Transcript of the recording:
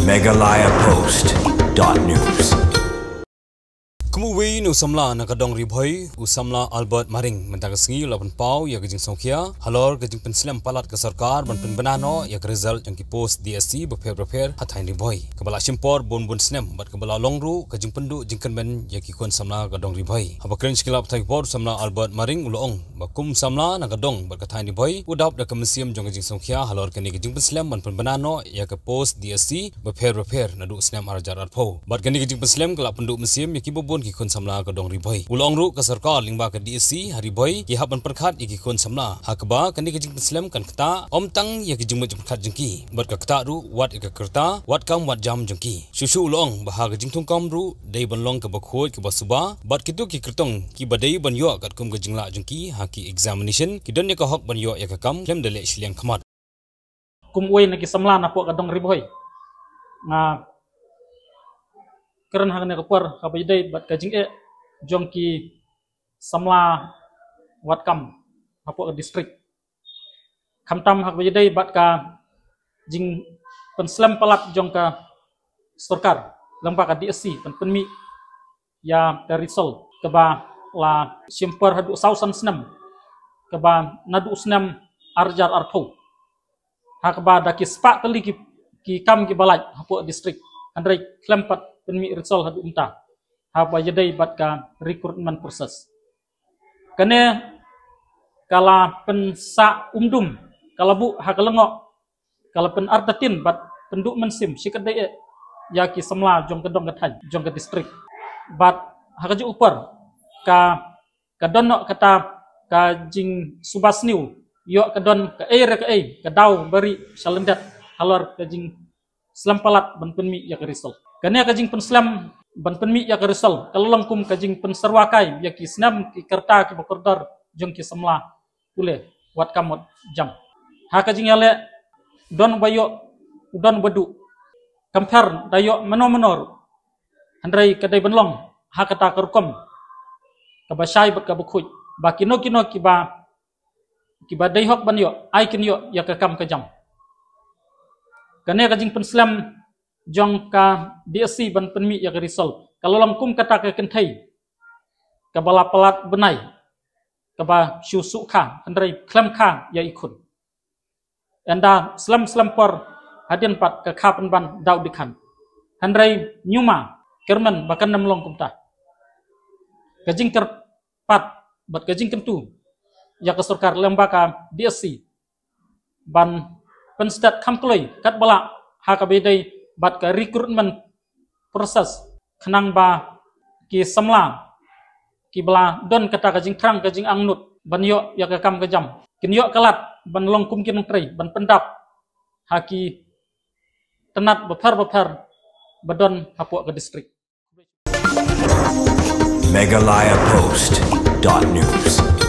megalayapost.news. Kemudian usamla nakadong ribhoy usamla Albert Maring mentang sengi lapan pau ya kejing songkia halor kejing penslam palat ke sarkar ban penbenano ya ke result yang ki post DSC beper hatain ribhoy kebala simpor bon snem bat kebala longru kejing pendu jingkan ben ya ki kon samla kadong ribhoy apa keren skilap thai por samla Albert Maring uloong bakum samla nakadong bat katain ribhoy udap da kemesiam jong kejing songkia halor keni kejing penslam ban penbenano ya ke post DSC beper nadu snem arjar arpo bat keni kejing penslam kelap pendu mesiam ya ki bobon ki kon samla kadong ribhoy ulong ru ke sarkar lingba ke DSC hari boy ki haban perkhat ki kon samla hakba kani ke jing muslim kan kata om tang ya ki jing perkhat jengki bar ka kata ru wat ka kerta wat kam wat jam jengki susu ulong bah ke jing tung kam ru dei ban long ke bakhot ke basuba bat kitu ki kertong ki badai ban yo kat kum ke jing la jengki haki examination ki don ya ka hok ban yo ya ka kam klem dele siliang khamat kum oi na ki samla na po kadong ribhoy nga keren hangane kapar kapajidai bat kajing jongki samla watkam hapo distrik kamtam hakbajidai bat ka jing penslam palat jongka sarkar lempa ka DSC penmi ya ka risol keba la simpar hadu sausan senam keba nadu senam arjar artho hakba daki spa tali ki kam ki balaj hapo distrik andrai klempat penmi risol hadu umta apa jadai bat ka recruitment proses kene kala pensa umdum kala bu hakalengok kala pen artatin bat penduk mensim sikadai ya ki semla jong kedong kathaj jong ke distrik bat hakaju upar ka donok kata ka jing subasniu yo kadon ka ka dau bari salendat halor ka jing slampalat ban penmi ya ke risol kene ka jing penslam ban penmi ya ke risol kalau langkum ka jing pensarwakai ya ki snam ki kerta ki bakordar jong ki samla ule wat kamot jam ha ka jing yale don bayo don badu kampar dayo menor handrai kadai benlong ha kata kerkom ka basai bat ka bukhuj ba kino ki ba dai hok ban yo ai kin yo ya ka kam ka jam kane ka jing penslam jong ka DSC ban penmi ya ke risol kalau langkum kata ke kentai ka bala pelat benai ka ba syusu kha andrai klam kha ya ikun anda slam por hadin pat ka kha ban dau dikhan andrai nyuma kerman bakan nam longkum ta ka jing pat bat ka jing kentu ya ke sarkar lemba ka DSC ban penstat kamkloi kat bala ha ka bedai bat ka recruitment proses khenang ba ki samla ki bala don kata ka jing trang ka jing angnut ban yo ya ka kam ka jam kin yo kalat ban longkum kin trei ban pendap haki tenat bapar badon hapo ka distrik megalayapost.news.